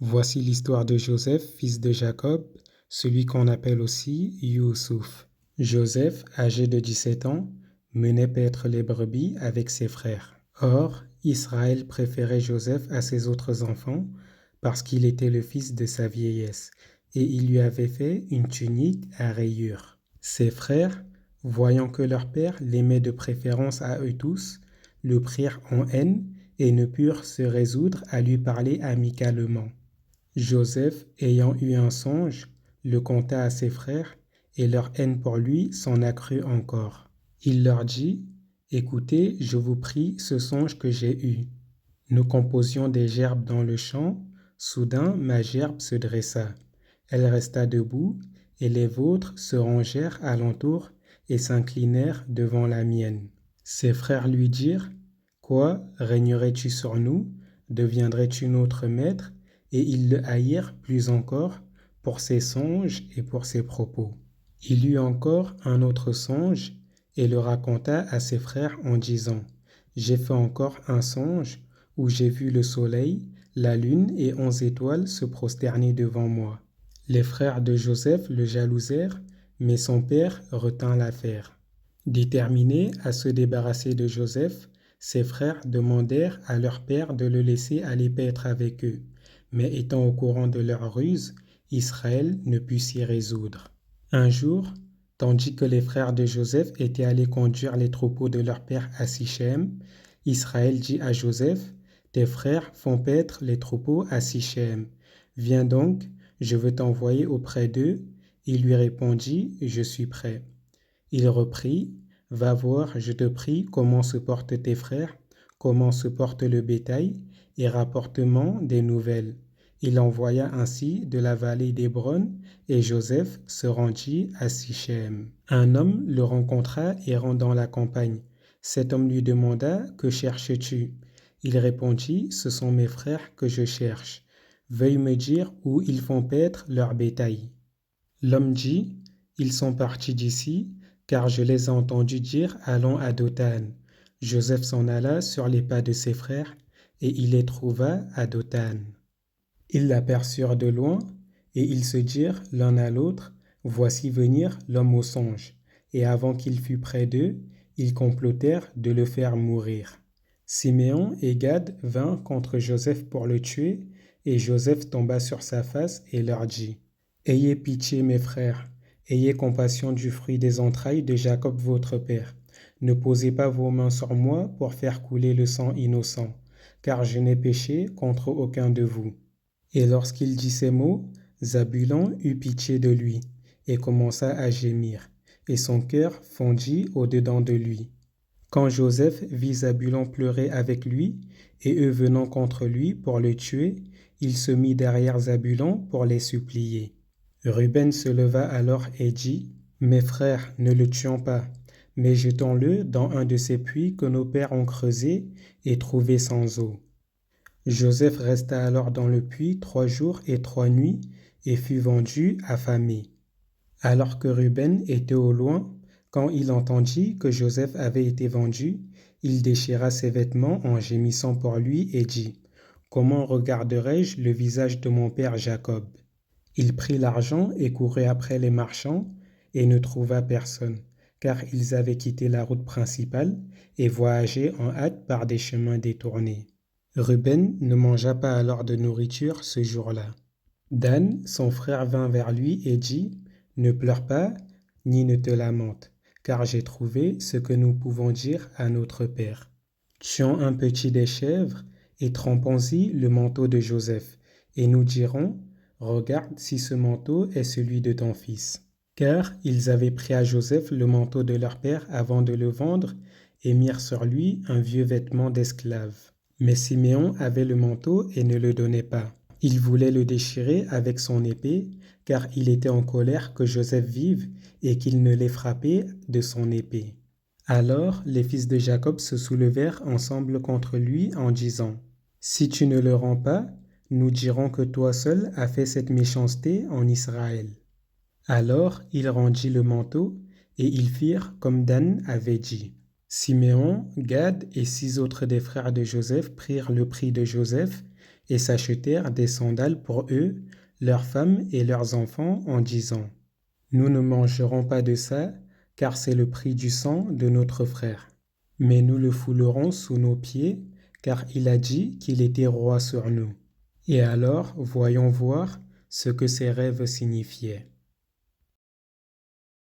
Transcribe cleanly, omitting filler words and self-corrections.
Voici l'histoire de Joseph, fils de Jacob, celui qu'on appelle aussi Youssouf. Joseph, âgé de 17 ans, menait paître les brebis avec ses frères. Or, Israël préférait Joseph à ses autres enfants parce qu'il était le fils de sa vieillesse, et il lui avait fait une tunique à rayures. Ses frères, voyant que leur père l'aimait de préférence à eux tous, le prirent en haine et ne purent se résoudre à lui parler amicalement. Joseph, ayant eu un songe, le conta à ses frères, et leur haine pour lui s'en accrut encore. Il leur dit, Écoutez, je vous prie, ce songe que j'ai eu. Nous composions des gerbes dans le champ, soudain ma gerbe se dressa. Elle resta debout, et les vôtres se rangèrent alentour et s'inclinèrent devant la mienne. Ses frères lui dirent, Quoi, régnerais-tu sur nous? Deviendrais-tu notre maître? Et ils le haïrent plus encore pour ses songes et pour ses propos. Il eut encore un autre songe et le raconta à ses frères en disant, J'ai fait encore un songe où j'ai vu le soleil, la lune et 11 étoiles se prosterner devant moi. Les frères de Joseph le jalousèrent, mais son père retint l'affaire. Déterminés à se débarrasser de Joseph, ses frères demandèrent à leur père de le laisser aller paître avec eux. Mais étant au courant de leur ruse, Israël ne put s'y résoudre. Un jour, tandis que les frères de Joseph étaient allés conduire les troupeaux de leur père à Sichem, Israël dit à Joseph, Tes frères font paître les troupeaux à Sichem. Viens donc, je veux t'envoyer auprès d'eux. Il lui répondit, Je suis prêt. Il reprit, Va voir, je te prie, comment se portent tes frères, comment se porte le bétail, et rapporte-moi des nouvelles. Il envoya ainsi de la vallée d'Hébron, et Joseph se rendit à Sichem. Un homme le rencontra errant dans la campagne. Cet homme lui demanda, Que cherches-tu? Il répondit, Ce sont mes frères que je cherche. Veuille me dire où ils font paître leur bétail. L'homme dit, Ils sont partis d'ici, car je les ai entendus dire, Allons à Dothan. Joseph s'en alla sur les pas de ses frères, et il les trouva à Dothan. Ils l'aperçurent de loin, et ils se dirent l'un à l'autre, Voici venir l'homme au songe. Et avant qu'il fût près d'eux, ils complotèrent de le faire mourir. Siméon et Gad vinrent contre Joseph pour le tuer, et Joseph tomba sur sa face et leur dit, Ayez pitié, mes frères, ayez compassion du fruit des entrailles de Jacob votre père. Ne posez pas vos mains sur moi pour faire couler le sang innocent, car je n'ai péché contre aucun de vous. Et lorsqu'il dit ces mots, Zabulon eut pitié de lui, et commença à gémir, et son cœur fondit au-dedans de lui. Quand Joseph vit Zabulon pleurer avec lui, et eux venant contre lui pour le tuer, il se mit derrière Zabulon pour les supplier. Ruben se leva alors et dit, Mes frères, ne le tuons pas, mais jetons-le dans un de ces puits que nos pères ont creusés et trouvés sans eau. Joseph resta alors dans le puits 3 jours et 3 nuits et fut vendu affamé. Alors que Ruben était au loin, quand il entendit que Joseph avait été vendu, il déchira ses vêtements en gémissant pour lui et dit, Comment regarderai-je le visage de mon père Jacob? Il prit l'argent et courut après les marchands et ne trouva personne, car ils avaient quitté la route principale et voyageaient en hâte par des chemins détournés. Ruben ne mangea pas alors de nourriture ce jour-là. Dan, son frère, vint vers lui et dit, Ne pleure pas, ni ne te lamente, car j'ai trouvé ce que nous pouvons dire à notre père. Tuons un petit des chèvres et trempons-y le manteau de Joseph, et nous dirons, Regarde si ce manteau est celui de ton fils. Car ils avaient pris à Joseph le manteau de leur père avant de le vendre et mirent sur lui un vieux vêtement d'esclave. Mais Siméon avait le manteau et ne le donnait pas. Il voulait le déchirer avec son épée, car il était en colère que Joseph vive et qu'il ne l'ait frappé de son épée. Alors les fils de Jacob se soulevèrent ensemble contre lui en disant, Si tu ne le rends pas, nous dirons que toi seul as fait cette méchanceté en Israël. Alors il rendit le manteau, et ils firent comme Dan avait dit. Siméon, Gad et 6 autres des frères de Joseph prirent le prix de Joseph, et s'achetèrent des sandales pour eux, leurs femmes et leurs enfants en disant: Nous ne mangerons pas de ça, car c'est le prix du sang de notre frère. Mais nous le foulerons sous nos pieds, car il a dit qu'il était roi sur nous. Et alors voyons voir ce que ces rêves signifiaient.